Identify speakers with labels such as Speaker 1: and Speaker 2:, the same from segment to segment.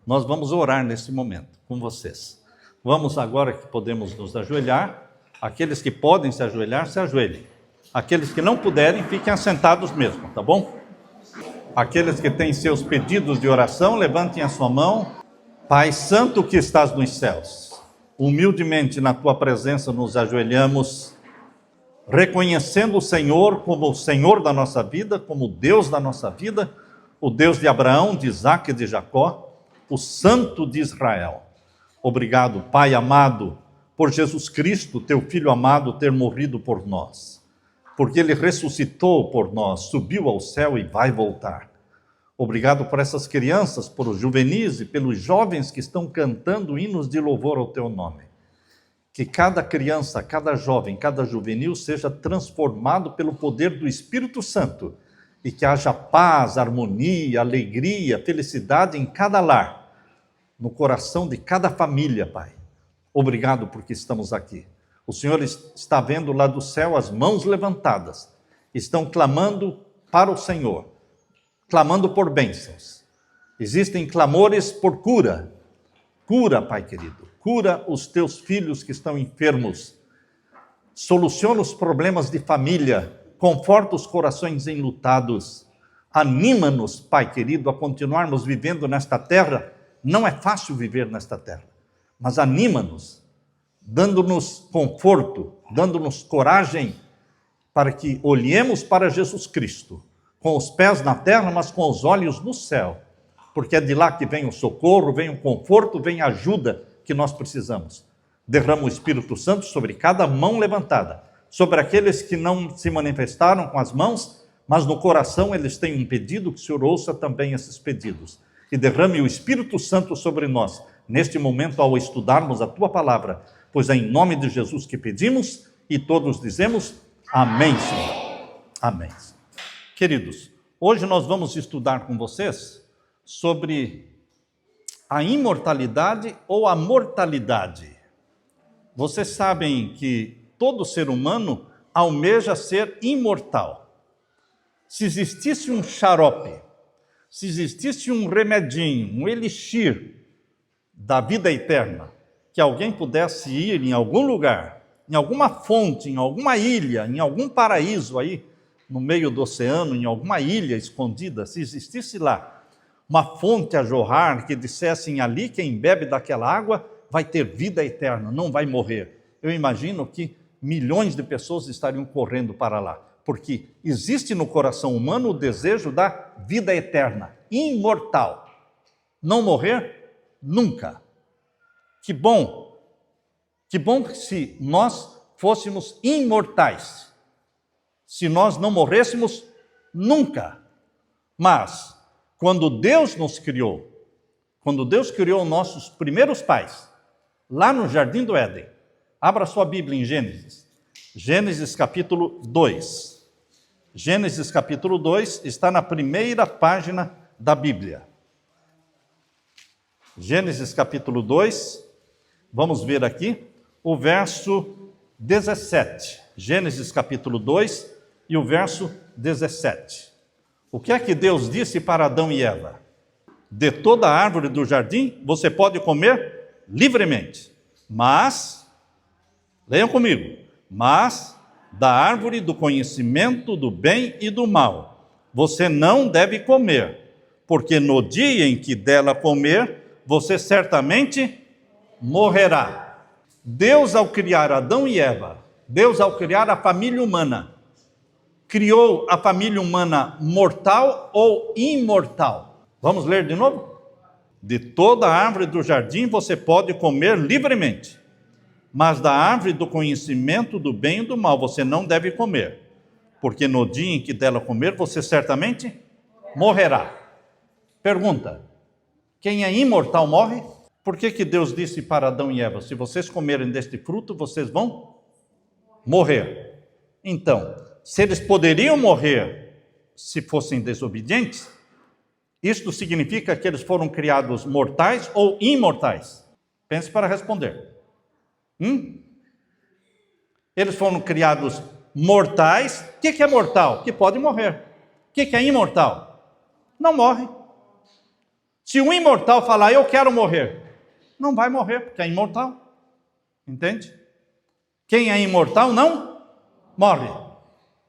Speaker 1: Nós vamos orar nesse momento com vocês. Vamos agora que podemos nos ajoelhar. Aqueles que podem se ajoelhar, se ajoelhem. Aqueles que não puderem, fiquem assentados mesmo, tá bom? Aqueles que têm seus pedidos de oração, levantem a sua mão. Pai Santo que estás nos céus, humildemente na tua presença nos ajoelhamos, reconhecendo o Senhor como o Senhor da nossa vida, como o Deus da nossa vida, o Deus de Abraão, de Isaque e de Jacó, o Santo de Israel. Obrigado, Pai amado, por Jesus Cristo, teu Filho amado, ter morrido por nós, porque Ele ressuscitou por nós, subiu ao céu e vai voltar. Obrigado por essas crianças, por os juvenis e pelos jovens que estão cantando hinos de louvor ao teu nome. Que cada criança, cada jovem, cada juvenil seja transformado pelo poder do Espírito Santo e que haja paz, harmonia, alegria, felicidade em cada lar, no coração de cada família, Pai. Obrigado porque estamos aqui. O Senhor está vendo lá do céu as mãos levantadas, estão clamando para o Senhor, clamando por bênçãos. Existem clamores por cura. Cura, Pai querido, cura os teus filhos que estão enfermos. Soluciona os problemas de família, conforta os corações enlutados. Anima-nos, Pai querido, a continuarmos vivendo nesta terra. Não é fácil viver nesta terra, mas anima-nos, dando-nos conforto, dando-nos coragem, para que olhemos para Jesus Cristo, com os pés na terra, mas com os olhos no céu, porque é de lá que vem o socorro, vem o conforto, vem a ajuda que nós precisamos. Derrama o Espírito Santo sobre cada mão levantada, sobre aqueles que não se manifestaram com as mãos, mas no coração eles têm um pedido, que o Senhor ouça também esses pedidos. E derrame o Espírito Santo sobre nós, neste momento, ao estudarmos a Tua Palavra, pois é em nome de Jesus que pedimos, e todos dizemos, amém, Senhor. Amém. Queridos, hoje nós vamos estudar com vocês sobre a imortalidade ou a mortalidade. Vocês sabem que todo ser humano almeja ser imortal. Se existisse um xarope, se existisse um remedinho, um elixir da vida eterna, que alguém pudesse ir em algum lugar, em alguma fonte, em alguma ilha, em algum paraíso aí, no meio do oceano, em alguma ilha escondida, se existisse lá uma fonte a jorrar que dissessem ali quem bebe daquela água vai ter vida eterna, não vai morrer. Eu imagino que milhões de pessoas estariam correndo para lá, porque existe no coração humano o desejo da vida eterna, imortal. Não morrer nunca. Que bom se nós fôssemos imortais. Se nós não morrêssemos nunca. Mas, quando Deus nos criou, quando Deus criou nossos primeiros pais, lá no Jardim do Éden, abra sua Bíblia em Gênesis. Gênesis capítulo 2. Gênesis capítulo 2 está na primeira página da Bíblia. Gênesis capítulo 2, vamos ver aqui o verso 17. Gênesis capítulo 2 e o verso 17. O que é que Deus disse para Adão e Eva? De toda a árvore do jardim você pode comer livremente, mas, leiam comigo, mas da árvore do conhecimento do bem e do mal você não deve comer, porque no dia em que dela comer, você certamente morrerá. Deus, ao criar Adão e Eva, Deus, ao criar a família humana, criou a família humana mortal ou imortal? Vamos ler de novo? De toda a árvore do jardim você pode comer livremente, mas da árvore do conhecimento do bem e do mal você não deve comer, porque no dia em que dela comer você certamente morrerá. Pergunta: quem é imortal morre? Por que Deus disse para Adão e Eva, se vocês comerem deste fruto, vocês vão morrer? Então, se eles poderiam morrer se fossem desobedientes, isto significa que eles foram criados mortais ou imortais? Pense para responder. Eles foram criados mortais. O que é mortal? Que pode morrer. O que é imortal? Não morre. Se um imortal falar, eu quero morrer, não vai morrer, porque é imortal. Entende? Quem é imortal não morre.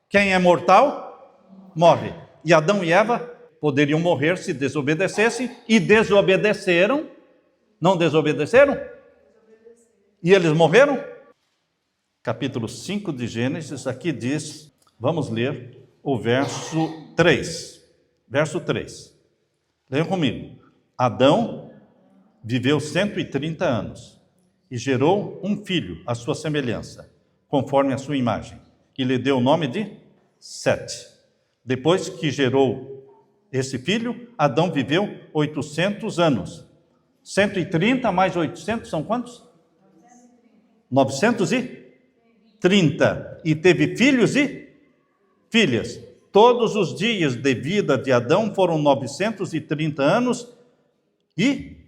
Speaker 1: Quem é mortal, morre. E Adão e Eva poderiam morrer se desobedecessem, e desobedeceram. Não desobedeceram? E eles morreram? Capítulo 5 de Gênesis, aqui diz, vamos ler o verso 3. Verso 3. Leiam comigo. Adão viveu 130 anos e gerou um filho à sua semelhança, conforme a sua imagem, e lhe deu o nome de Sete. Depois que gerou esse filho, Adão viveu 800 anos. 130 mais 800 são quantos? 930. E teve filhos e filhas. Todos os dias de vida de Adão foram 930 anos e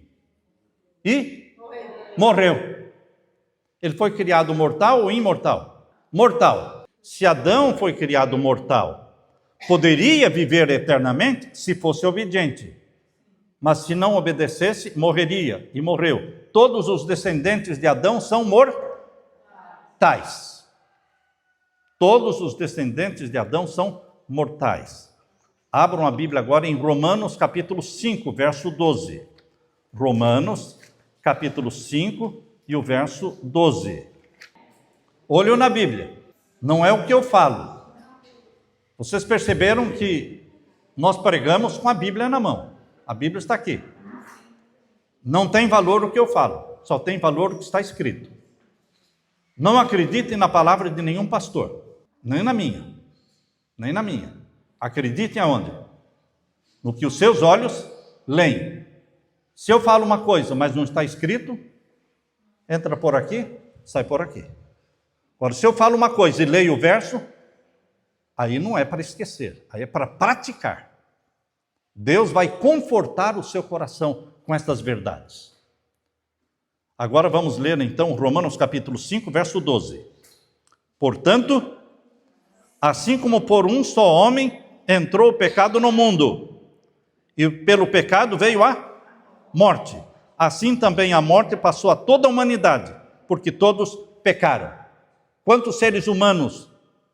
Speaker 1: morreu. Ele foi criado mortal ou imortal? Mortal. Se Adão foi criado mortal, poderia viver eternamente se fosse obediente. Mas se não obedecesse, morreria, e morreu. Todos os descendentes de Adão são mortais. Todos os descendentes de Adão são mortais. Abram a Bíblia agora em Romanos capítulo 5, verso 12. Romanos capítulo 5 e o verso 12. Olho na Bíblia, não é o que eu falo. Vocês perceberam que nós pregamos com a Bíblia na mão. A Bíblia está aqui. Não tem valor o que eu falo, só tem valor o que está escrito. Não acreditem na palavra de nenhum pastor, nem na minha, nem na minha. Acreditem aonde? No que os seus olhos leem. Se eu falo uma coisa, mas não está escrito, entra por aqui, sai por aqui. Agora, se eu falo uma coisa e leio o verso, aí não é para esquecer, aí é para praticar. Deus vai confortar o seu coração com estas verdades. Agora vamos ler então Romanos capítulo 5, verso 12. Portanto, assim como por um só homem entrou o pecado no mundo, e pelo pecado veio a morte, assim também a morte passou a toda a humanidade, porque todos pecaram. Quantos seres humanos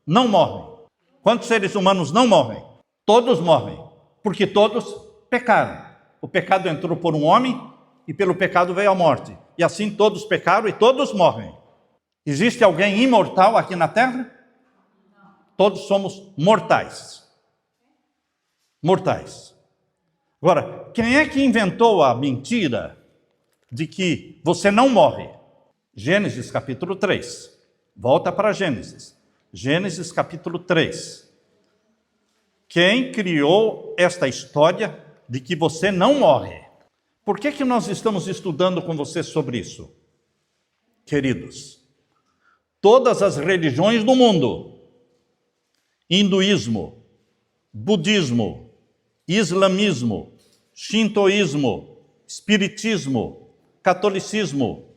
Speaker 1: não morrem? Quantos seres humanos não morrem? Todos morrem. Porque todos pecaram. O pecado entrou por um homem e pelo pecado veio a morte. E assim todos pecaram e todos morrem. Existe alguém imortal aqui na terra? Todos somos mortais. Mortais. Agora, quem é que inventou a mentira de que você não morre? Gênesis capítulo 3. Volta para Gênesis. Gênesis capítulo 3. Quem criou esta história de que você não morre? Por que nós estamos estudando com você sobre isso? Queridos, todas as religiões do mundo, hinduísmo, budismo, islamismo, shintoísmo, espiritismo, catolicismo,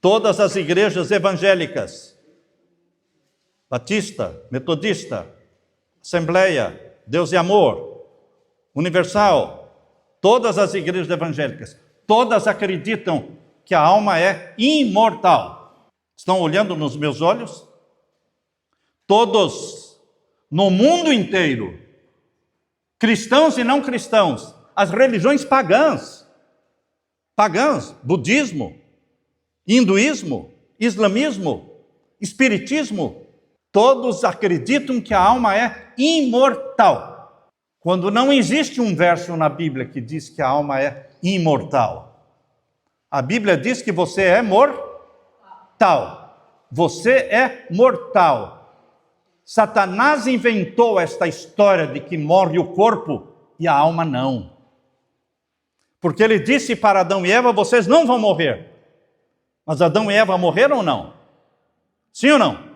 Speaker 1: todas as igrejas evangélicas, batista, metodista, Assembleia, Deus e Amor, Universal, todas as igrejas evangélicas, todas acreditam que a alma é imortal. Estão olhando nos meus olhos? Todos, no mundo inteiro, cristãos e não cristãos, as religiões pagãs, budismo, hinduísmo, islamismo, espiritismo, todos acreditam que a alma é imortal. Quando não existe um verso na Bíblia que diz que a alma é imortal. A Bíblia diz que você é mortal. Você é mortal. Satanás inventou esta história de que morre o corpo e a alma não. Porque ele disse para Adão e Eva, vocês não vão morrer. Mas Adão e Eva morreram ou não? Sim ou não?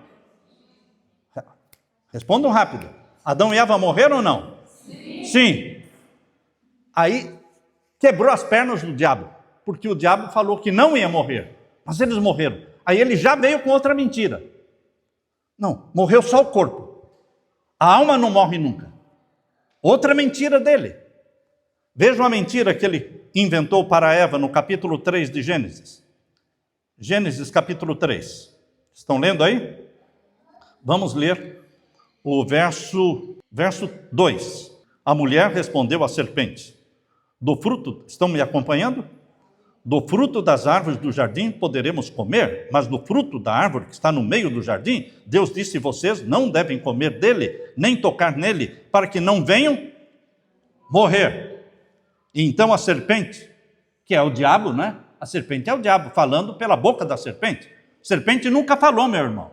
Speaker 1: Respondam rápido. Adão e Eva morreram ou não? Sim. Sim. Aí quebrou as pernas do diabo, porque o diabo falou que não ia morrer, mas eles morreram. Aí ele já veio com outra mentira. Não, morreu só o corpo. A alma não morre nunca. Outra mentira dele. Vejam a mentira que ele inventou para Eva no capítulo 3 de Gênesis. Gênesis capítulo 3. Estão lendo aí? Vamos ler o verso 2. A mulher respondeu à serpente: do fruto, estão me acompanhando? Do fruto das árvores do jardim poderemos comer, mas do fruto da árvore que está no meio do jardim, Deus disse: vocês não devem comer dele, nem tocar nele, para que não venham morrer. E então a serpente, que é o diabo, né? A serpente é o diabo, falando pela boca da serpente. Serpente nunca falou, meu irmão.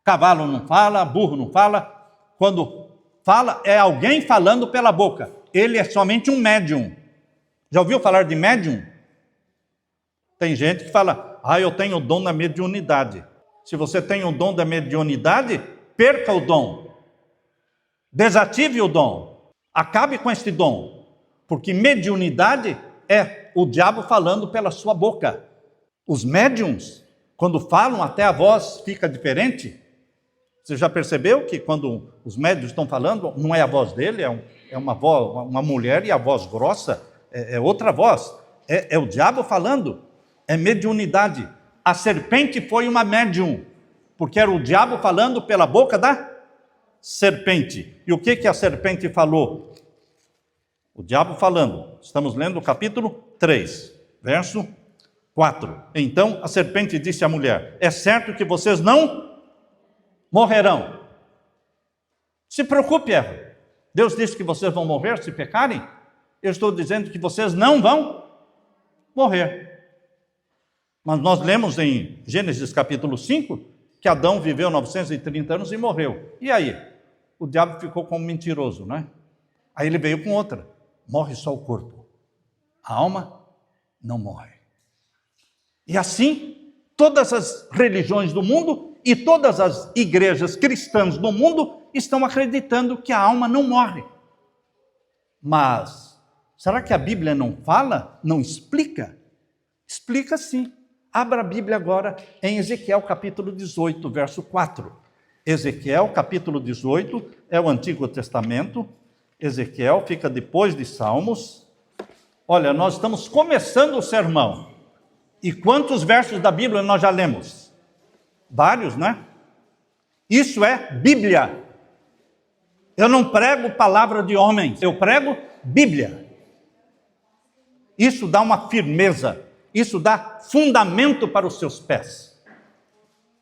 Speaker 1: Cavalo não fala, burro não fala. Quando fala, é alguém falando pela boca. Ele é somente um médium. Já ouviu falar de médium? Tem gente que fala: eu tenho o dom da mediunidade. Se você tem o dom da mediunidade, perca o dom. Desative o dom. Acabe com este dom. Porque mediunidade é o diabo falando pela sua boca. Os médiums, quando falam, até a voz fica diferente. Você já percebeu que quando os médiuns estão falando, não é a voz dele, é uma voz, uma mulher, e a voz grossa é outra voz. É o diabo falando. É mediunidade. A serpente foi uma médium, porque era o diabo falando pela boca da serpente. E o que a serpente falou? O diabo falando. Estamos lendo o capítulo 3, verso 4. Então a serpente disse à mulher: é certo que vocês não morrerão. Se preocupe, Eva. Deus disse que vocês vão morrer se pecarem. Eu estou dizendo que vocês não vão morrer. Mas nós lemos em Gênesis capítulo 5 que Adão viveu 930 anos e morreu. E aí? O diabo ficou como mentiroso, né? Aí ele veio com outra: morre só o corpo, a alma não morre. E assim, todas as religiões do mundo e todas as igrejas cristãs do mundo estão acreditando que a alma não morre. Mas será que a Bíblia não fala, não explica? Explica sim. Abra a Bíblia agora em Ezequiel capítulo 18, verso 4. Ezequiel capítulo 18 é o Antigo Testamento. Ezequiel fica depois de Salmos. Olha, nós estamos começando o sermão. E quantos versos da Bíblia nós já lemos? Vários, né? Isso é Bíblia. Eu não prego palavra de homens, eu prego Bíblia. Isso dá uma firmeza. Isso dá fundamento para os seus pés.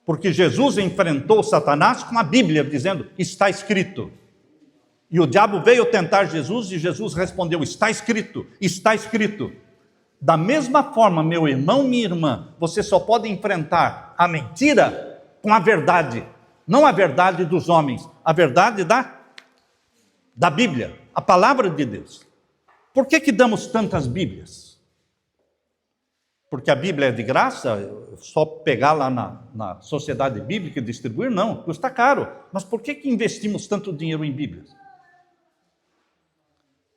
Speaker 1: Porque Jesus enfrentou Satanás com a Bíblia, dizendo: está escrito. E o diabo veio tentar Jesus e Jesus respondeu: está escrito, está escrito. Da mesma forma, meu irmão, minha irmã, você só pode enfrentar a mentira com a verdade. Não a verdade dos homens, a verdade da Bíblia, a palavra de Deus. Por que damos tantas Bíblias? Porque a Bíblia é de graça, só pegar lá na sociedade bíblica e distribuir? Não, custa caro. Mas por que investimos tanto dinheiro em Bíblias?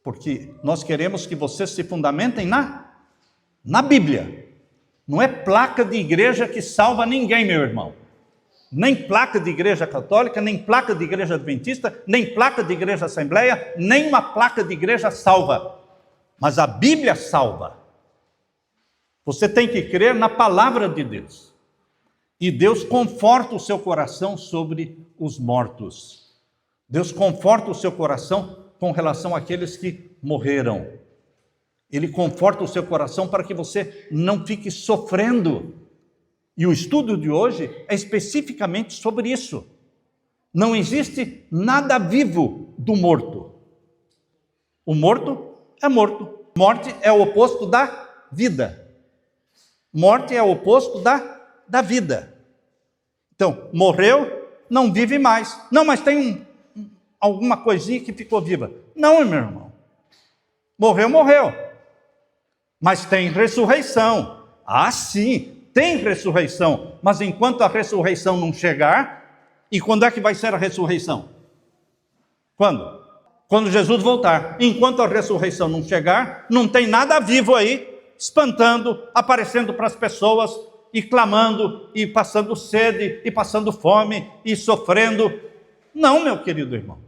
Speaker 1: Porque nós queremos que vocês se fundamentem na Bíblia. Não é placa de igreja que salva ninguém, meu irmão. Nem placa de igreja católica, nem placa de igreja adventista, nem placa de igreja assembleia, nem uma placa de igreja salva. Mas a Bíblia salva. Você tem que crer na palavra de Deus. E Deus conforta o seu coração sobre os mortos. Deus conforta o seu coração com relação àqueles que morreram. Ele conforta o seu coração para que você não fique sofrendo. E o estudo de hoje é especificamente sobre isso. Não existe nada vivo do morto. O morto é morto. Morte é o oposto da vida. Morte é o oposto da vida. Então, morreu, não vive mais. Não, mas tem alguma coisinha que ficou viva. Não, meu irmão. Morreu, morreu. Mas tem ressurreição. Ah, sim, tem ressurreição. Mas enquanto a ressurreição não chegar, e quando é que vai ser a ressurreição? Quando? Quando Jesus voltar. Enquanto a ressurreição não chegar, não tem nada vivo aí, espantando, aparecendo para as pessoas, e clamando, e passando sede, e passando fome, e sofrendo. Não, meu querido irmão.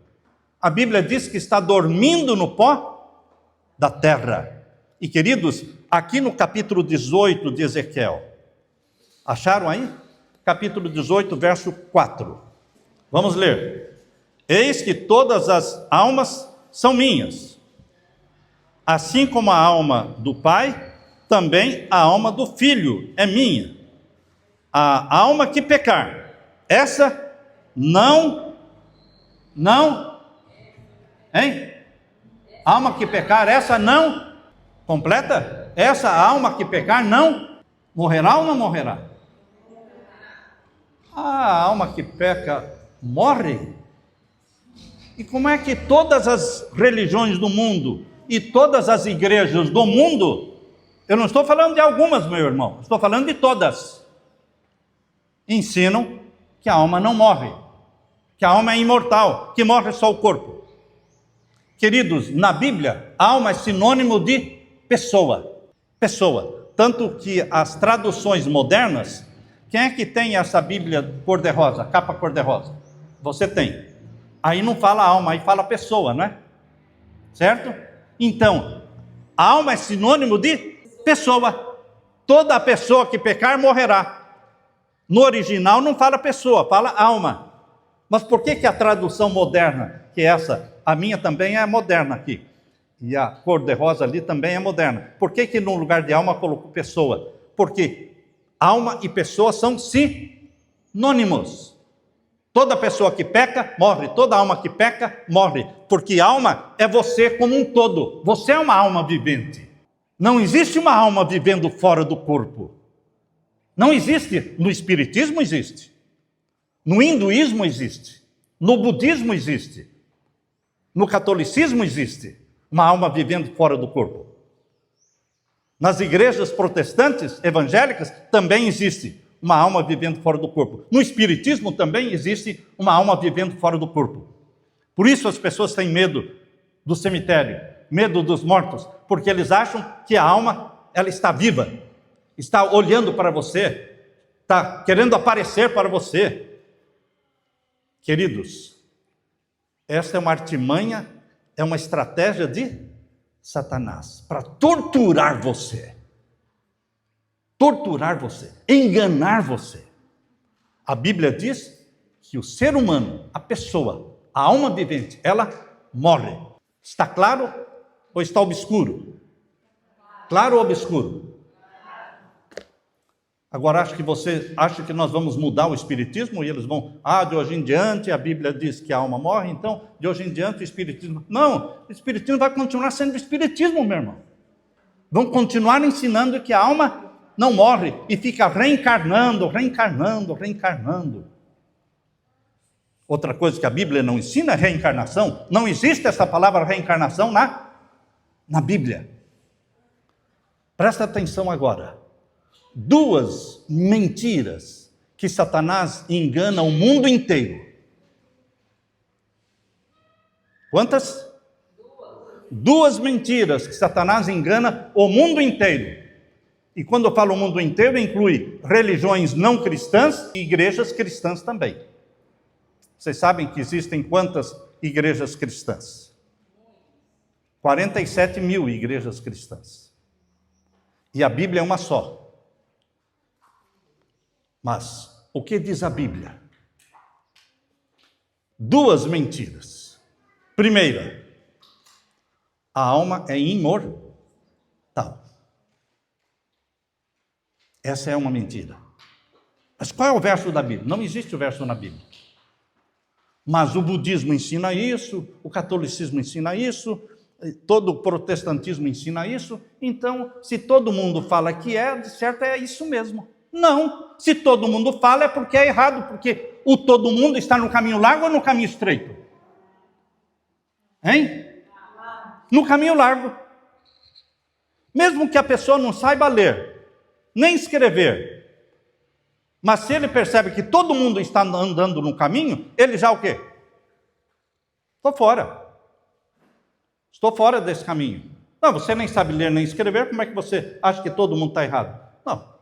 Speaker 1: A Bíblia diz que está dormindo no pó da terra. E queridos, aqui no capítulo 18 de Ezequiel, acharam aí? Capítulo 18, verso 4. Vamos ler. Eis que todas as almas são minhas, assim como a alma do Pai, também a alma do Filho é minha. A alma que pecar, essa hein? Alma que pecar, essa não, completa? Essa alma que pecar não morrerá ou não morrerá? A alma que peca morre. E como é que todas as religiões do mundo e todas as igrejas do mundo, eu não estou falando de algumas, meu irmão, estou falando de todas, ensinam que a alma não morre, que a alma é imortal, que morre só o corpo. Queridos, na Bíblia, alma é sinônimo de pessoa. Pessoa. Tanto que as traduções modernas, quem é que tem essa Bíblia cor-de-rosa, capa cor-de-rosa? Você tem. Aí não fala alma, aí fala pessoa, não é? Certo? Então, a alma é sinônimo de pessoa. Toda pessoa que pecar morrerá. No original não fala pessoa, fala alma. Mas por que a tradução moderna, que é essa, a minha também é moderna aqui, e a cor-de-rosa ali também é moderna, por que no lugar de alma colocou pessoa? Porque alma e pessoa são sinônimos. Toda pessoa que peca, morre. Toda alma que peca, morre. Porque alma é você como um todo. Você é uma alma vivente. Não existe uma alma vivendo fora do corpo. Não existe. No espiritismo existe. No hinduísmo existe. No budismo existe. No catolicismo existe uma alma vivendo fora do corpo. Nas igrejas protestantes, evangélicas, também existe uma alma vivendo fora do corpo. No espiritismo também existe uma alma vivendo fora do corpo. Por isso as pessoas têm medo do cemitério, medo dos mortos, porque eles acham que a alma, ela está viva, está olhando para você, está querendo aparecer para você. Queridos, esta é uma artimanha, é uma estratégia de Satanás para torturar você. Torturar você, enganar você. A Bíblia diz que o ser humano, a pessoa, a alma vivente, ela morre. Está claro ou está obscuro? Claro ou obscuro? Agora acho que você acha que nós vamos mudar o espiritismo e eles vão, de hoje em diante a Bíblia diz que a alma morre, então de hoje em diante o espiritismo. Não, o espiritismo vai continuar sendo o espiritismo, meu irmão. Vão continuar ensinando que a alma não morre e fica reencarnando. Outra coisa que a Bíblia não ensina é reencarnação. Não existe essa palavra reencarnação na Bíblia. Presta atenção agora. 2 mentiras que Satanás engana o mundo inteiro. Quantas? 2 mentiras que Satanás engana o mundo inteiro. E quando eu falo o mundo inteiro, inclui religiões não cristãs e igrejas cristãs também. Vocês sabem que existem quantas igrejas cristãs? 47 mil igrejas cristãs. E a Bíblia é uma só. Mas o que diz a Bíblia? 2 mentiras. Primeira, a alma é imortal. Essa é uma mentira. Mas qual é o verso da Bíblia? Não existe o verso na Bíblia. Mas o budismo ensina isso, o catolicismo ensina isso, todo o protestantismo ensina isso. Então, se todo mundo fala que é, de certo é isso mesmo. Não, se todo mundo fala é porque é errado, porque o todo mundo está no caminho largo ou no caminho estreito? Hein? No caminho largo. Mesmo que a pessoa não saiba ler, nem escrever, mas se ele percebe que todo mundo está andando no caminho, ele já o quê? Estou fora desse caminho. Não, você nem sabe ler nem escrever, como é que você acha que todo mundo está errado? Não,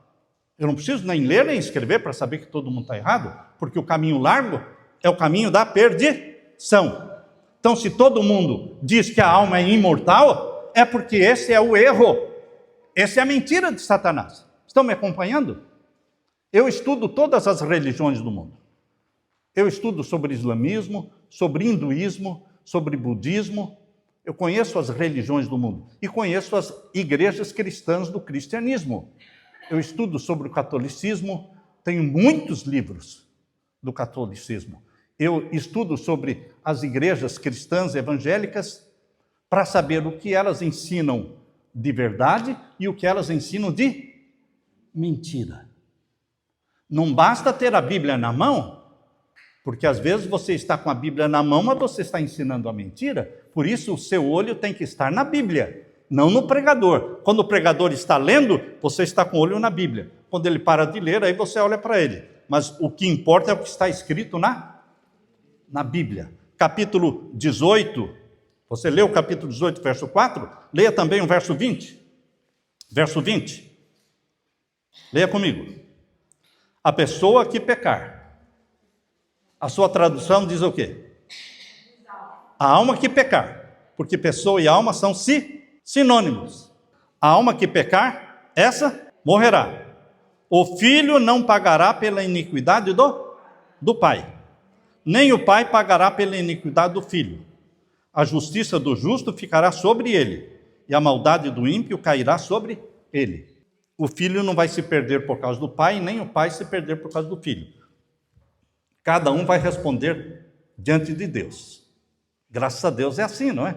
Speaker 1: eu não preciso nem ler nem escrever para saber que todo mundo está errado, porque o caminho largo é o caminho da perdição. Então, se todo mundo diz que a alma é imortal, é porque esse é o erro. Essa é a mentira de Satanás. Estão me acompanhando? Eu estudo todas as religiões do mundo. Eu estudo sobre islamismo, sobre hinduísmo, sobre budismo. Eu conheço as religiões do mundo e conheço as igrejas cristãs do cristianismo. Eu estudo sobre o catolicismo, tenho muitos livros do catolicismo. Eu estudo sobre as igrejas cristãs evangélicas para saber o que elas ensinam de verdade e o que elas ensinam de mentira. Não basta ter a Bíblia na mão, porque às vezes você está com a Bíblia na mão, mas você está ensinando a mentira. Por isso o seu olho tem que estar na Bíblia, não no pregador. Quando o pregador está lendo, você está com o olho na Bíblia. Quando ele para de ler, aí você olha para ele. Mas o que importa é o que está escrito na Bíblia. Capítulo 18, você leu o capítulo 18, verso 4? Leia também o verso 20. Verso 20. Leia comigo. A pessoa que pecar. A sua tradução diz o quê? A alma que pecar. Porque pessoa e alma são sinônimos. A alma que pecar, essa morrerá. O filho não pagará pela iniquidade do pai. Nem o pai pagará pela iniquidade do filho. A justiça do justo ficará sobre ele, e a maldade do ímpio cairá sobre ele. O filho não vai se perder por causa do pai, nem o pai se perder por causa do filho. Cada um vai responder diante de Deus. Graças a Deus é assim, não é?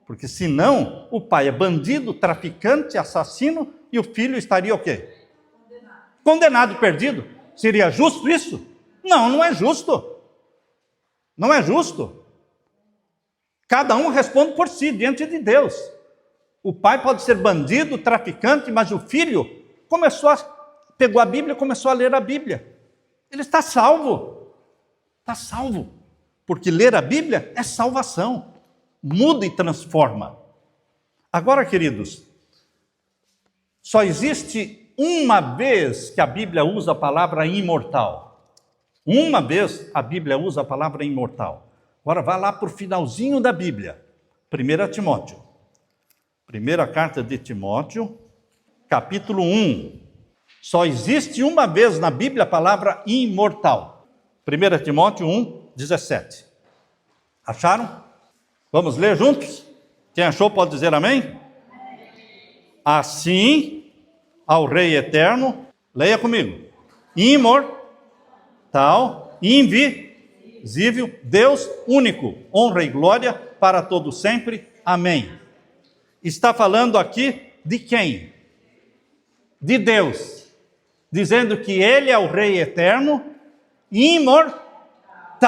Speaker 1: Porque senão o pai é bandido, traficante, assassino, e o filho estaria o quê? Condenado, perdido. Seria justo isso? Não, não é justo. Não é justo. Cada um responde por si, diante de Deus. O pai pode ser bandido, traficante, mas o filho pegou a Bíblia e começou a ler a Bíblia. Ele está salvo. Está salvo. Porque ler a Bíblia é salvação. Muda e transforma. Agora, queridos, só existe uma vez que a Bíblia usa a palavra imortal. Uma vez a Bíblia usa a palavra imortal. Agora vá lá para o finalzinho da Bíblia. 1 Timóteo. Primeira carta de Timóteo, capítulo 1. Só existe uma vez na Bíblia a palavra imortal. 1 Timóteo 1, 17. Acharam? Vamos ler juntos? Quem achou pode dizer amém? Assim, ao Rei eterno, leia comigo. Imortal, invisível, Deus único, honra e glória para todo sempre. Amém. Está falando aqui de quem? De Deus. Dizendo que Ele é o Rei eterno, imortal,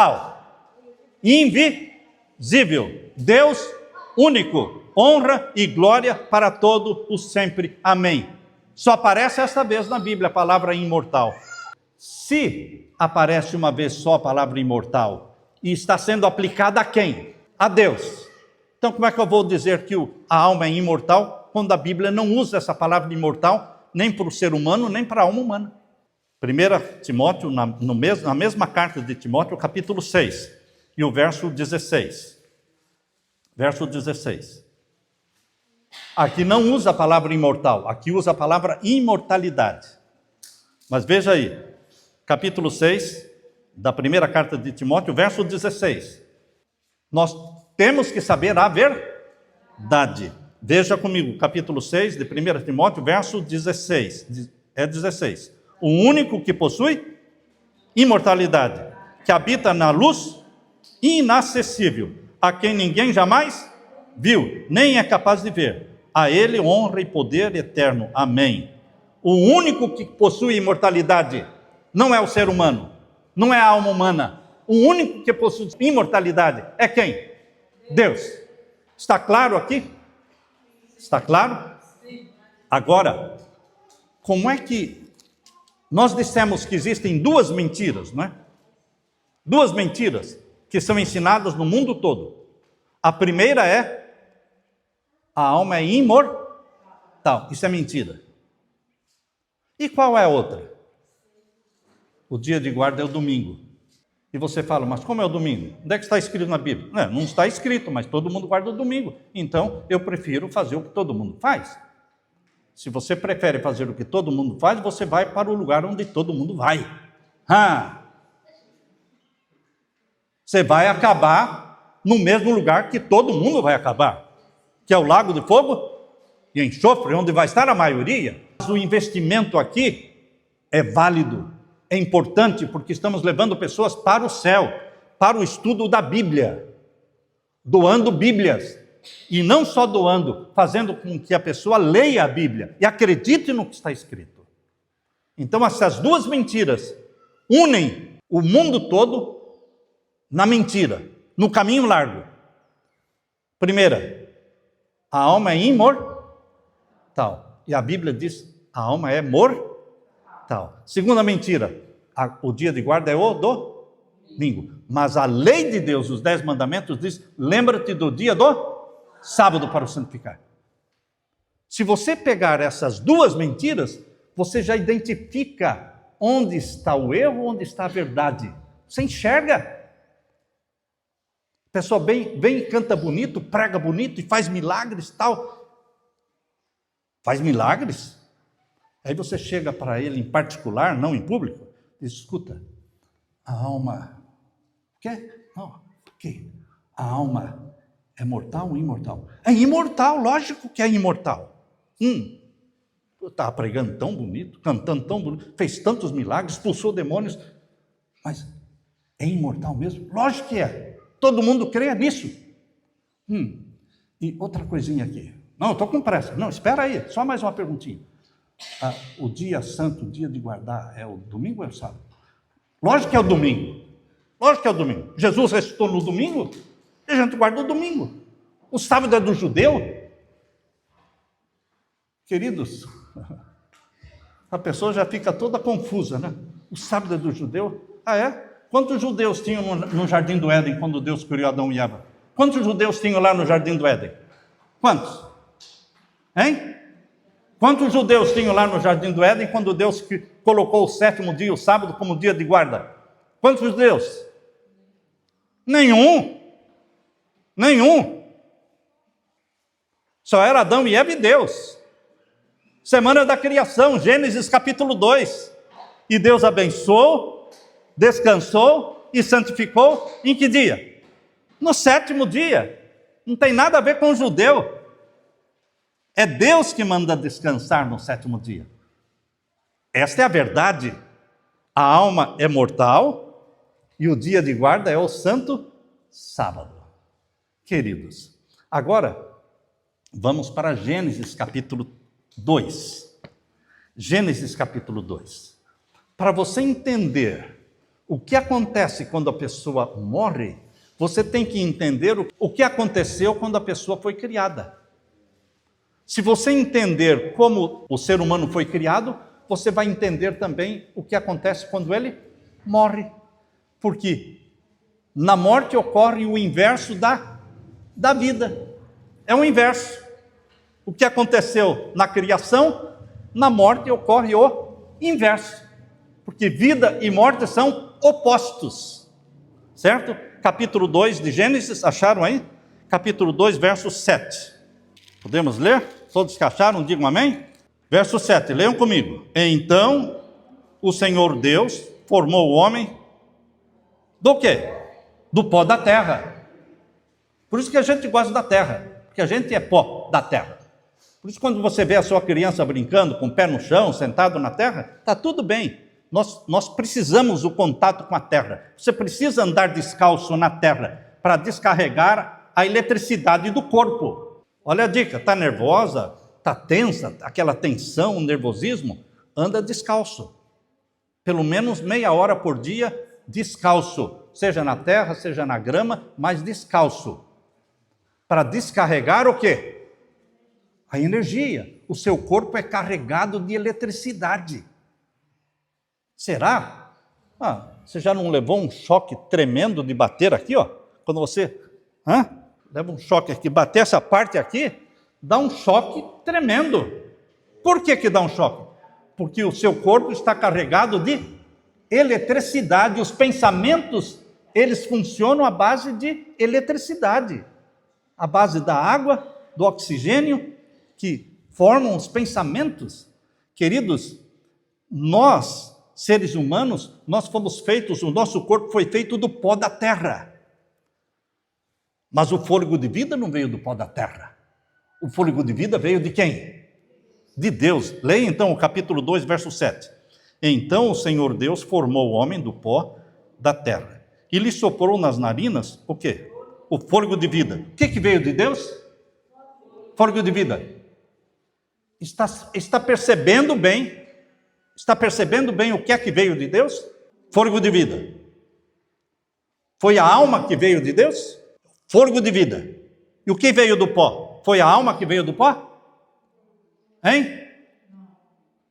Speaker 1: invisível, Deus único, honra e glória para todo o sempre. Amém. Só aparece esta vez na Bíblia a palavra imortal. Se aparece uma vez só a palavra imortal e está sendo aplicada a quem? A Deus. Então como é que eu vou dizer que a alma é imortal quando a Bíblia não usa essa palavra imortal nem para o ser humano, nem para a alma humana? 1 Timóteo, na mesma carta de Timóteo, capítulo 6, e o verso 16. Verso 16. Aqui não usa a palavra imortal, aqui usa a palavra imortalidade. Mas veja aí, capítulo 6, da primeira carta de Timóteo, verso 16. Nós temos que saber a verdade. Veja comigo, capítulo 6 de 1 Timóteo, verso 16. É 16. O único que possui imortalidade, que habita na luz inacessível, a quem ninguém jamais viu, nem é capaz de ver. A ele honra e poder eterno. Amém. O único que possui imortalidade não é o ser humano, não é a alma humana. O único que possui imortalidade é quem? Deus. Está claro aqui? Está claro? Agora, como é que nós dissemos que existem duas mentiras, não é? Duas mentiras que são ensinadas no mundo todo. A primeira é: a alma é imortal. Isso é mentira. E qual é a outra? O dia de guarda é o domingo. E você fala, mas como é o domingo? Onde é que está escrito na Bíblia? Não está escrito, mas todo mundo guarda o domingo. Então, eu prefiro fazer o que todo mundo faz. Se você prefere fazer o que todo mundo faz, você vai para o lugar onde todo mundo vai. Você vai acabar no mesmo lugar que todo mundo vai acabar, que é o lago de fogo e enxofre, onde vai estar a maioria. Mas o investimento aqui é válido, é importante, porque estamos levando pessoas para o céu, para o estudo da Bíblia, doando Bíblias. E não só doando, fazendo com que a pessoa leia a Bíblia e acredite no que está escrito. Então, essas duas mentiras unem o mundo todo na mentira, no caminho largo. Primeira, a alma é imortal. E a Bíblia diz, a alma é mortal. Segunda mentira, o dia de guarda é o domingo. Mas a lei de Deus, os 10 mandamentos, diz, lembra-te do dia do sábado para o santificar. Se você pegar essas duas mentiras, você já identifica onde está o erro, onde está a verdade. Você enxerga. A pessoa vem, canta bonito, prega bonito e faz milagres e tal. Faz milagres? Aí você chega para ele em particular, não em público, e diz, escuta, a alma... Quê? Não, o quê? A alma é mortal ou imortal? É imortal, lógico que é imortal. Eu estava pregando tão bonito, cantando tão bonito, fez tantos milagres, expulsou demônios, mas é imortal mesmo? Lógico que é. Todo mundo crê nisso. E outra coisinha aqui. Não, eu estou com pressa. Não, espera aí, só mais uma perguntinha. O dia santo, o dia de guardar, é o domingo ou é o sábado? Lógico que é o domingo. Lógico que é o domingo. Jesus ressuscitou no domingo, e a gente guarda o domingo. O sábado é do judeu. Queridos, a pessoa já fica toda confusa, né? O sábado é do judeu? Ah, é? Quantos judeus tinham no Jardim do Éden, quando Deus criou Adão e Eva? Quantos judeus tinham lá no Jardim do Éden? Quantos? Hein? Quantos judeus tinham lá no Jardim do Éden, quando Deus colocou o 7º dia, o sábado, como dia de guarda? Quantos judeus? Nenhum. Só era Adão e Eva e Deus. Semana da criação, Gênesis capítulo 2. E Deus abençoou, descansou e santificou em que dia? No 7º dia. Não tem nada a ver com o judeu. É Deus que manda descansar no 7º dia. Esta é a verdade. A alma é mortal e o dia de guarda é o santo sábado. Queridos, agora vamos para Gênesis capítulo 2. Gênesis capítulo 2. Para você entender o que acontece quando a pessoa morre, você tem que entender o que aconteceu quando a pessoa foi criada. Se você entender como o ser humano foi criado, você vai entender também o que acontece quando ele morre. Porque na morte ocorre o inverso da vida. É o inverso. O que aconteceu na criação, na morte ocorre o inverso. Porque vida e morte são opostos. Certo? Capítulo 2 de Gênesis, acharam aí? Capítulo 2, verso 7. Podemos ler? Todos que acharam, digam amém? Verso 7, leiam comigo. Então, o Senhor Deus formou o homem do quê? Do pó da terra. Por isso que a gente gosta da terra, porque a gente é pó da terra. Por isso, quando você vê a sua criança brincando com o pé no chão, sentado na terra, está tudo bem. Nós precisamos do contato com a terra. Você precisa andar descalço na terra para descarregar a eletricidade do corpo. Olha a dica, está nervosa, está tensa, aquela tensão, o nervosismo, anda descalço. Pelo menos meia hora por dia, descalço. Seja na terra, seja na grama, mas descalço. Para descarregar o quê? A energia. O seu corpo é carregado de eletricidade. Será? Você já não levou um choque tremendo de bater aqui, ó? Quando você leva um choque aqui, bater essa parte aqui, dá um choque tremendo. Por que dá um choque? Porque o seu corpo está carregado de eletricidade. Os pensamentos, eles funcionam à base de eletricidade. À base da água, do oxigênio, que formam os pensamentos. Queridos, nós, seres humanos, nós fomos feitos, o nosso corpo foi feito do pó da terra. Mas o fôlego de vida não veio do pó da terra. O fôlego de vida veio de quem? De Deus. Leia então o capítulo 2, verso 7. Então o Senhor Deus formou o homem do pó da terra e lhe soprou nas narinas o quê? O fôlego de vida. O que veio de Deus? Fôlego de vida. Está percebendo bem? Está percebendo bem o que é que veio de Deus? Fôlego de vida. Foi a alma que veio de Deus? Fôlego de vida. E o que veio do pó? Foi a alma que veio do pó? Hein?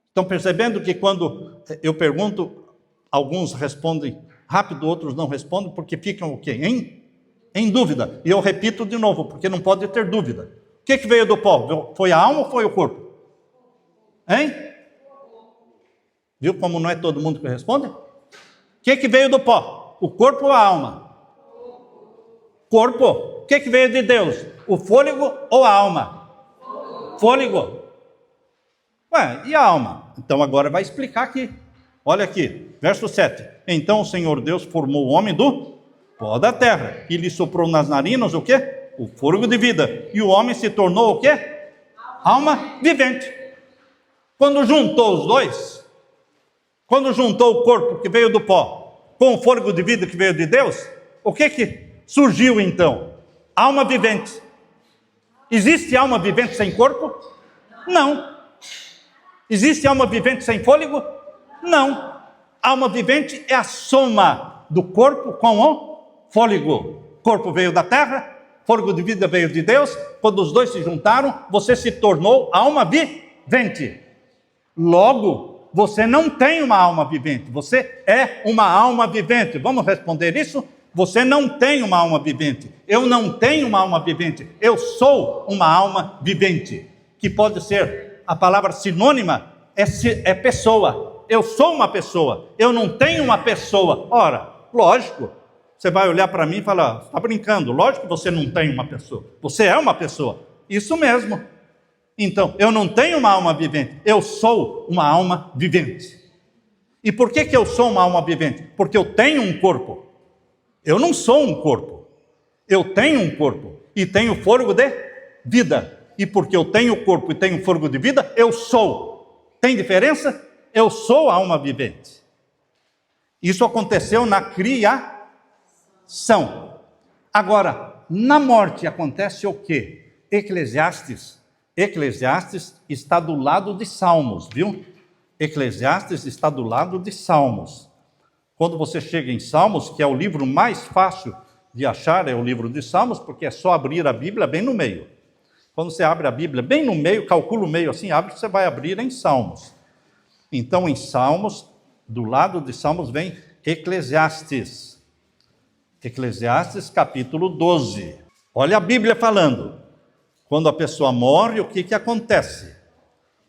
Speaker 1: Estão percebendo que quando eu pergunto, alguns respondem rápido, outros não respondem, porque ficam o quê? Em dúvida. E eu repito de novo, porque não pode ter dúvida. O que veio do pó? Foi a alma ou foi o corpo? Hein? Viu como não é todo mundo que responde? O que veio do pó? O corpo ou a alma? Corpo. O que veio de Deus? O fôlego ou a alma? Fôlego. Ué, e a alma? Então agora vai explicar aqui. Olha aqui, verso 7. Então o Senhor Deus formou o homem do pó da terra e lhe soprou nas narinas o quê? O fôlego de vida. E o homem se tornou o quê? Alma vivente. Quando juntou os dois, quando juntou o corpo que veio do pó com o fôlego de vida que veio de Deus, o que surgiu então? Alma vivente. Existe alma vivente sem corpo? Não. Existe alma vivente sem fôlego? Não. Alma vivente é a soma do corpo com o fôlego. Corpo veio da terra, fôlego de vida veio de Deus. Quando os dois se juntaram, você se tornou alma vivente. Logo, você não tem uma alma vivente, você é uma alma vivente. Vamos responder isso? Você não tem uma alma vivente. Eu não tenho uma alma vivente. Eu sou uma alma vivente. Que pode ser, a palavra sinônima é pessoa. Eu sou uma pessoa. Eu não tenho uma pessoa. Ora, lógico, você vai olhar para mim e falar, está brincando. Lógico que você não tem uma pessoa. Você é uma pessoa. Isso mesmo. Então, eu não tenho uma alma vivente. Eu sou uma alma vivente. E por que eu sou uma alma vivente? Porque eu tenho um corpo. Eu não sou um corpo, eu tenho um corpo e tenho fôlego de vida. E porque eu tenho corpo e tenho fôlego de vida, eu sou. Tem diferença? Eu sou a alma vivente. Isso aconteceu na criação. Agora, na morte acontece o quê? Eclesiastes está do lado de Salmos, viu? Eclesiastes está do lado de Salmos. Quando você chega em Salmos, que é o livro mais fácil de achar, é o livro de Salmos, porque é só abrir a Bíblia bem no meio. Quando você abre a Bíblia bem no meio, calcula o meio assim, abre, você vai abrir em Salmos. Então, em Salmos, do lado de Salmos vem Eclesiastes. Eclesiastes, capítulo 12. Olha a Bíblia falando. Quando a pessoa morre, o que acontece?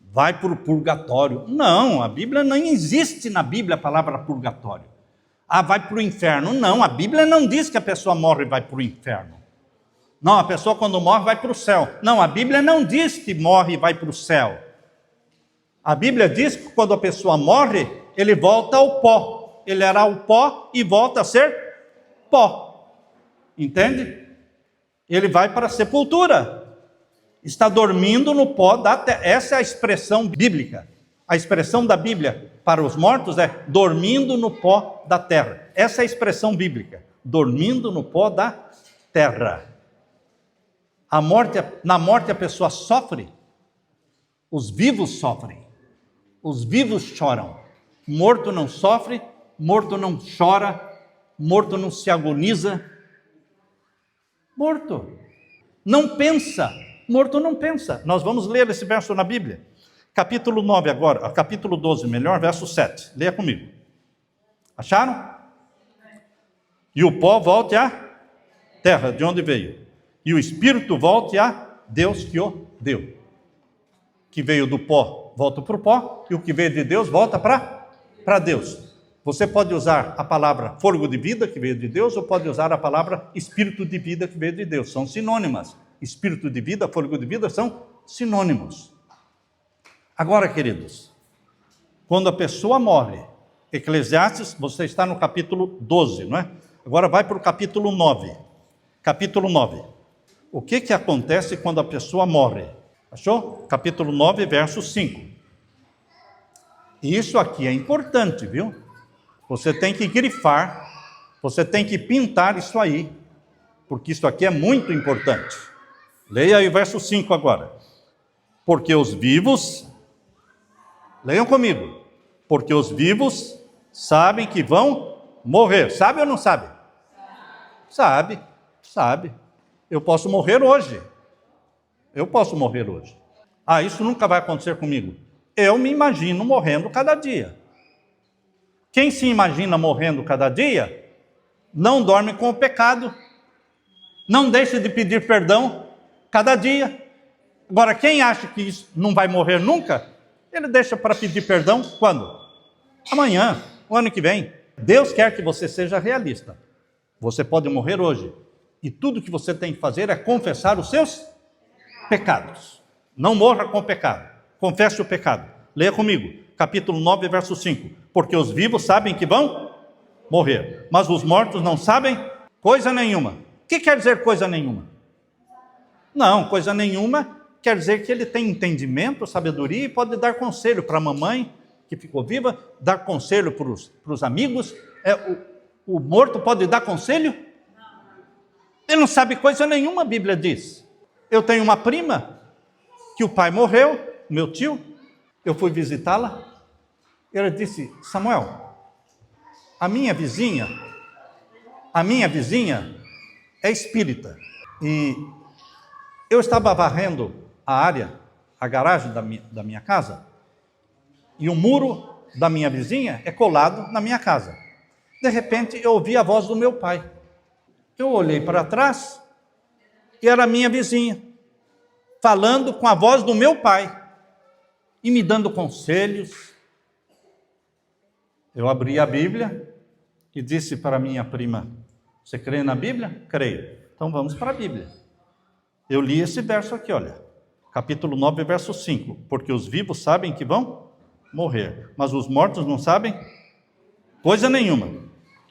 Speaker 1: Vai para o purgatório. Não, a Bíblia não existe na Bíblia a palavra purgatório. Vai para o inferno. Não, a Bíblia não diz que a pessoa morre e vai para o inferno. Não, a pessoa quando morre vai para o céu. Não, a Bíblia não diz que morre e vai para o céu. A Bíblia diz que quando a pessoa morre, ele volta ao pó. Ele era o pó e volta a ser pó. Entende? Ele vai para a sepultura. Está dormindo no pó da terra. Essa é a expressão bíblica. A expressão da Bíblia para os mortos é dormindo no pó da terra. Essa é a expressão bíblica. Dormindo no pó da terra. Na morte a pessoa sofre. Os vivos sofrem. Os vivos choram. Morto não sofre, morto não chora, morto não se agoniza. Morto não pensa. Morto não pensa. Nós vamos ler esse verso na Bíblia. Capítulo 9 agora, capítulo 12, melhor, verso 7. Leia comigo. Acharam? E o pó volte à terra, de onde veio. E o espírito volte a Deus que o deu. Que veio do pó, volta para o pó. E o que veio de Deus, volta para Deus. Você pode usar a palavra fôlego de vida, que veio de Deus, ou pode usar a palavra espírito de vida, que veio de Deus. São sinônimas. Espírito de vida, fôlego de vida são sinônimos. Agora, queridos, quando a pessoa morre, Eclesiastes, você está no capítulo 12, não é? Agora vai para o capítulo 9. Capítulo 9. O que acontece quando a pessoa morre? Achou? Capítulo 9, verso 5. E isso aqui é importante, viu? Você tem que grifar, você tem que pintar isso aí, porque isso aqui é muito importante. Leia aí o verso 5 agora. Porque os vivos, leiam comigo, porque os vivos sabem que vão morrer. Sabe ou não sabe? Sabe. Eu posso morrer hoje. Ah, isso nunca vai acontecer comigo. Eu me imagino morrendo cada dia. Quem se imagina morrendo cada dia, não dorme com o pecado, não deixa de pedir perdão cada dia. Agora, quem acha que isso não vai morrer nunca, ele deixa para pedir perdão quando? Amanhã, o ano que vem. Deus quer que você seja realista. Você pode morrer hoje. E tudo que você tem que fazer é confessar os seus pecados. Não morra com o pecado. Confesse o pecado. Leia comigo. Capítulo 9, verso 5. Porque os vivos sabem que vão morrer, mas os mortos não sabem coisa nenhuma. O que quer dizer coisa nenhuma? Não, coisa nenhuma quer dizer que ele tem entendimento, sabedoria e pode dar conselho para a mamãe que ficou viva, dar conselho para os amigos. O morto pode dar conselho? Ele não sabe coisa nenhuma, a Bíblia diz. Eu tenho uma prima que o pai morreu, meu tio, eu fui visitá-la. Ela disse: Samuel, a minha vizinha é espírita. E eu estava varrendo a garagem da minha casa, e o muro da minha vizinha é colado na minha casa. De repente, eu ouvi a voz do meu pai. Eu olhei para trás, e era a minha vizinha, falando com a voz do meu pai, e me dando conselhos. Eu abri a Bíblia e disse para minha prima: você crê na Bíblia? Creio. Então vamos para a Bíblia. Eu li esse verso aqui, olha. Capítulo 9, verso 5. Porque os vivos sabem que vão morrer, mas os mortos não sabem coisa nenhuma.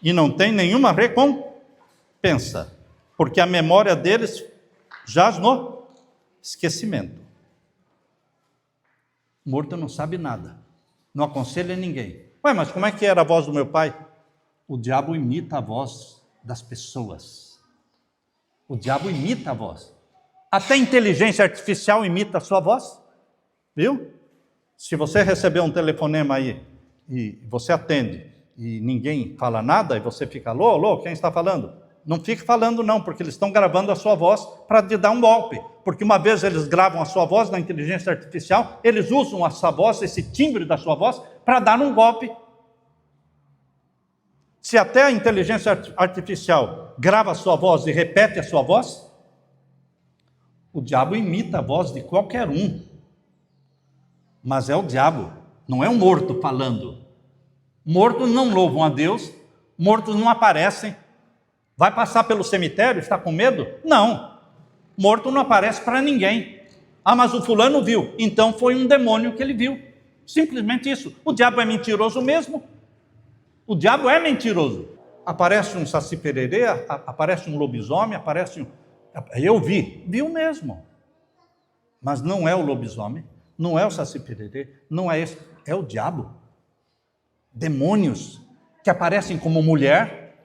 Speaker 1: E não tem nenhuma recompensa, porque a memória deles jaz no esquecimento. O morto não sabe nada, não aconselha ninguém. Ué, mas como é que era a voz do meu pai? O diabo imita a voz das pessoas. O diabo imita a voz. Até a inteligência artificial imita a sua voz. Viu? Se você receber um telefonema aí e você atende e ninguém fala nada e você fica: alô, alô, quem está falando? Não fique falando não, porque eles estão gravando a sua voz para te dar um golpe. Porque uma vez eles gravam a sua voz na inteligência artificial, eles usam a sua voz, esse timbre da sua voz, para dar um golpe. Se até a inteligência artificial grava a sua voz e repete a sua voz, o diabo imita a voz de qualquer um. Mas é o diabo, não é um morto falando. Mortos não louvam a Deus, mortos não aparecem. Vai passar pelo cemitério, está com medo? Não. Morto não aparece para ninguém. Ah, mas o fulano viu. Então foi um demônio que ele viu. Simplesmente isso. O diabo é mentiroso mesmo. O diabo é mentiroso. Aparece um saci pererê, aparece um lobisomem, aparece um... Eu viu mesmo. Mas não é o lobisomem, não é o saci pererê, não é esse, é o diabo. Demônios que aparecem como mulher.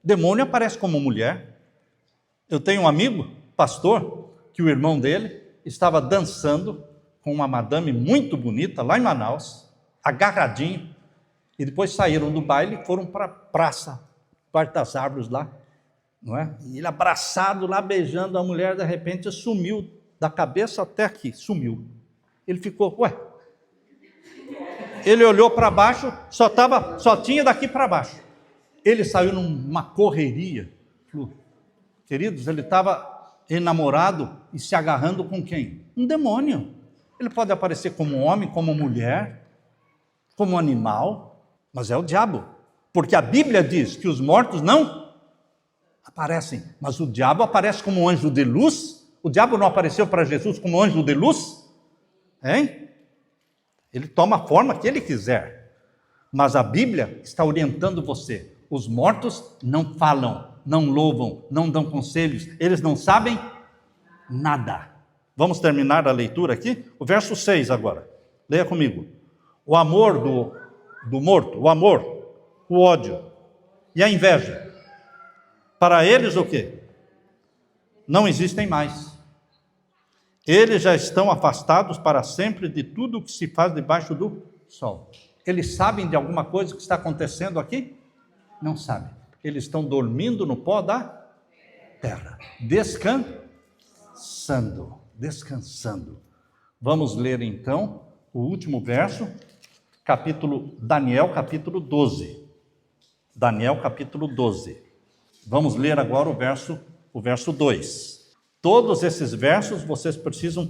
Speaker 1: Demônio aparece como mulher. Eu tenho um amigo, pastor, que o irmão dele estava dançando com uma madame muito bonita lá em Manaus, agarradinho, e depois saíram do baile e foram para a praça, parte das árvores lá, não é? E ele abraçado lá, beijando a mulher, de repente sumiu, da cabeça até aqui, sumiu. Ele ficou, ué. Ele olhou para baixo, só tinha daqui para baixo. Ele saiu numa correria. Queridos, ele estava enamorado e se agarrando com quem? Um demônio. Ele pode aparecer como homem, como mulher, como animal. Mas é o diabo. Porque a Bíblia diz que os mortos não aparecem. Mas o diabo aparece como um anjo de luz. O diabo não apareceu para Jesus como um anjo de luz? Hein? Ele toma a forma que ele quiser. Mas a Bíblia está orientando você. Os mortos não falam, não louvam, não dão conselhos. Eles não sabem nada. Vamos terminar a leitura aqui? O verso 6 agora. Leia comigo. O amor do morto, o amor, o ódio e a inveja. Para eles o quê? Não existem mais. Eles já estão afastados para sempre de tudo o que se faz debaixo do sol. Eles sabem de alguma coisa que está acontecendo aqui? Não sabem. Eles estão dormindo no pó da terra, descansando. Vamos ler então o último verso, Daniel capítulo 12. Daniel capítulo 12. Vamos ler agora o verso 2. Todos esses versos vocês precisam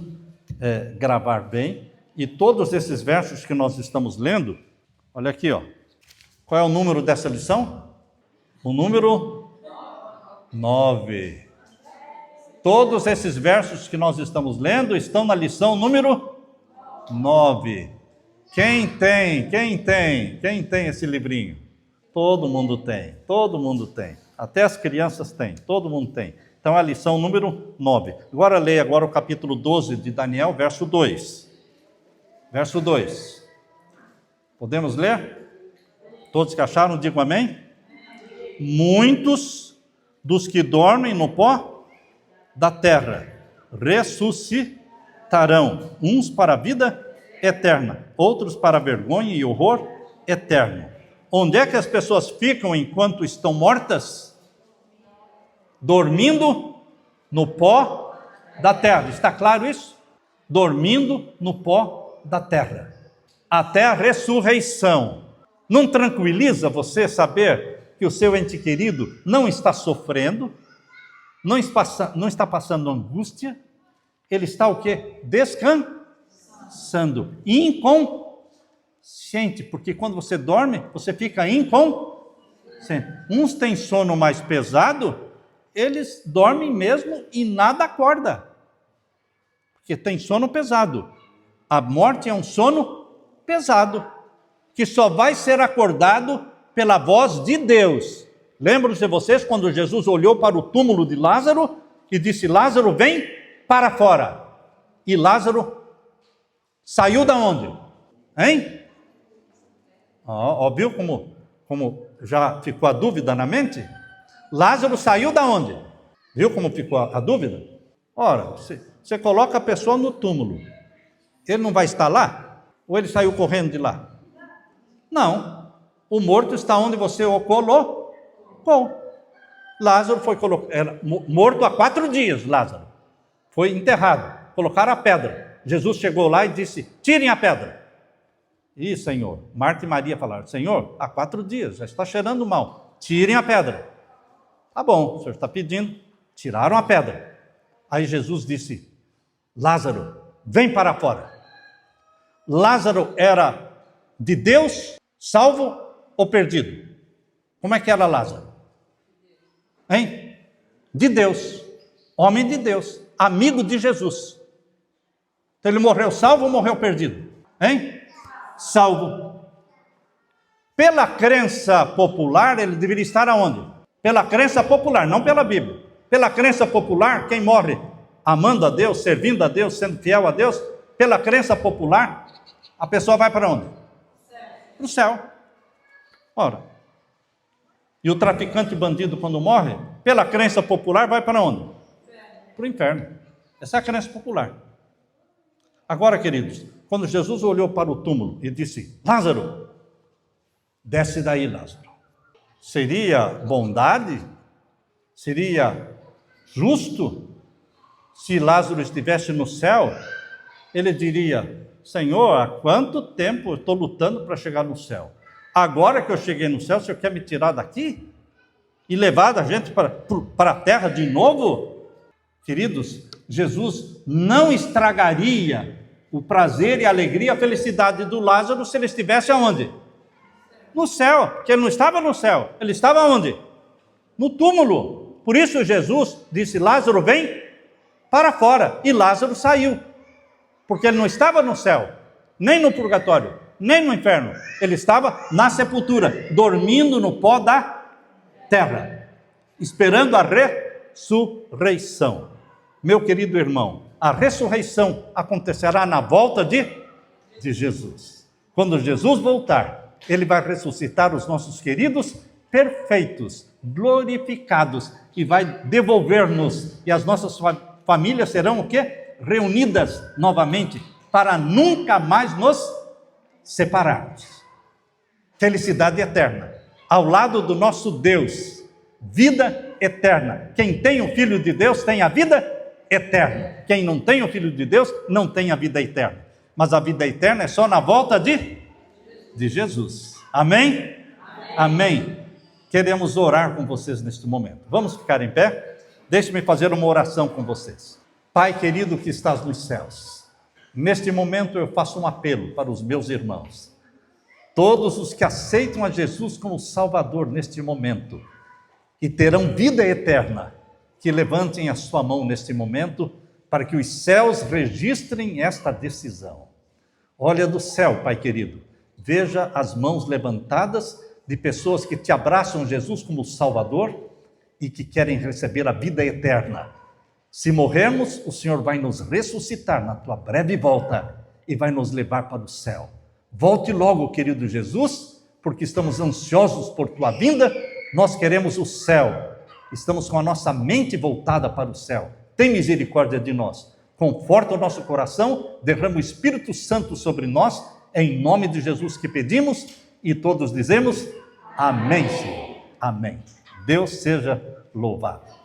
Speaker 1: gravar bem, e todos esses versos que nós estamos lendo, olha aqui, ó. Qual é o número dessa lição? O número 9. Todos esses versos que nós estamos lendo estão na lição número 9. Quem tem esse livrinho? Todo mundo tem. Até as crianças têm, todo mundo tem. Então, a lição número 9. Agora, leia agora o capítulo 12 de Daniel, verso 2. Verso 2. Podemos ler? Todos que acharam, digam amém. Muitos dos que dormem no pó da terra ressuscitarão, uns para a vida eterna, outros para a vergonha e horror eterno. Onde é que as pessoas ficam enquanto estão mortas? Dormindo no pó da terra. Está claro isso? Dormindo no pó da terra. Até a ressurreição. Não tranquiliza você saber que o seu ente querido não está sofrendo, não está passando angústia, ele está o quê? Descansando. Inconsciente, porque quando você dorme, você fica inconsciente. Uns têm sono mais pesado, eles dormem mesmo e nada acorda, porque tem sono pesado. A morte é um sono pesado, que só vai ser acordado pela voz de Deus. Lembram-se de vocês quando Jesus olhou para o túmulo de Lázaro e disse: Lázaro, vem para fora. E Lázaro saiu da onde? Hein? Viu como já ficou a dúvida na mente? Lázaro saiu da onde? Viu como ficou a dúvida? Ora, você coloca a pessoa no túmulo, ele não vai estar lá? Ou ele saiu correndo de lá? Não, o morto está onde você o colocou. Lázaro foi era morto há 4 dias, Lázaro. Foi enterrado, colocaram a pedra. Jesus chegou lá e disse: tirem a pedra. Ih, Senhor, Marta e Maria falaram: Senhor, há 4 dias, já está cheirando mal, tirem a pedra. Tá bom, o Senhor está pedindo. Tiraram a pedra. Aí Jesus disse: Lázaro, vem para fora. Lázaro era de Deus, salvo ou perdido? Como é que era Lázaro? Hein? De Deus, homem de Deus, amigo de Jesus. Então ele morreu salvo ou morreu perdido? Hein? Salvo. Pela crença popular, ele deveria estar aonde? Pela crença popular, não pela Bíblia. Pela crença popular, quem morre amando a Deus, servindo a Deus, sendo fiel a Deus, pela crença popular, a pessoa vai para onde? Para o céu. Ora, e o traficante bandido quando morre, pela crença popular, vai para onde? Para o inferno. Essa é a crença popular. Agora, queridos, quando Jesus olhou para o túmulo e disse: Lázaro, desce daí, Lázaro. Seria bondade? Seria justo se Lázaro estivesse no céu? Ele diria: Senhor, há quanto tempo eu estou lutando para chegar no céu? Agora que eu cheguei no céu, o Senhor quer me tirar daqui? E levar a gente para a terra de novo? Queridos, Jesus não estragaria o prazer e a alegria, a felicidade do Lázaro se ele estivesse aonde? no céu, porque ele não estava no céu, ele estava onde? No túmulo. Por isso Jesus disse, Lázaro, vem para fora, e Lázaro saiu, porque ele não estava no céu, nem no purgatório, nem no inferno, ele estava na sepultura, dormindo no pó da terra, esperando a ressurreição. Meu querido irmão, a ressurreição acontecerá na volta de Jesus. Quando Jesus voltar, ele vai ressuscitar os nossos queridos perfeitos, glorificados, e vai devolver-nos, e as nossas famílias serão o quê? Reunidas novamente, para nunca mais nos separarmos. Felicidade eterna, ao lado do nosso Deus, vida eterna. Quem tem o Filho de Deus tem a vida eterna. Quem não tem o Filho de Deus não tem a vida eterna. Mas a vida eterna é só na volta de Jesus. Amém? Amém. Queremos orar com vocês neste momento. Vamos ficar em pé? Deixe-me fazer uma oração com vocês. Pai querido que estás nos céus, neste momento eu faço um apelo para os meus irmãos. Todos os que aceitam a Jesus como Salvador neste momento e terão vida eterna, que levantem a sua mão neste momento para que os céus registrem esta decisão. Olha do céu, Pai querido, veja as mãos levantadas de pessoas que te abraçam Jesus como Salvador e que querem receber a vida eterna. Se morrermos, o Senhor vai nos ressuscitar na tua breve volta e vai nos levar para o céu. Volte logo, querido Jesus, porque estamos ansiosos por tua vinda, nós queremos o céu, estamos com a nossa mente voltada para o céu. Tem misericórdia de nós, conforta o nosso coração, derrama o Espírito Santo sobre nós, em nome de Jesus que pedimos, e todos dizemos, amém, Senhor, amém. Deus seja louvado.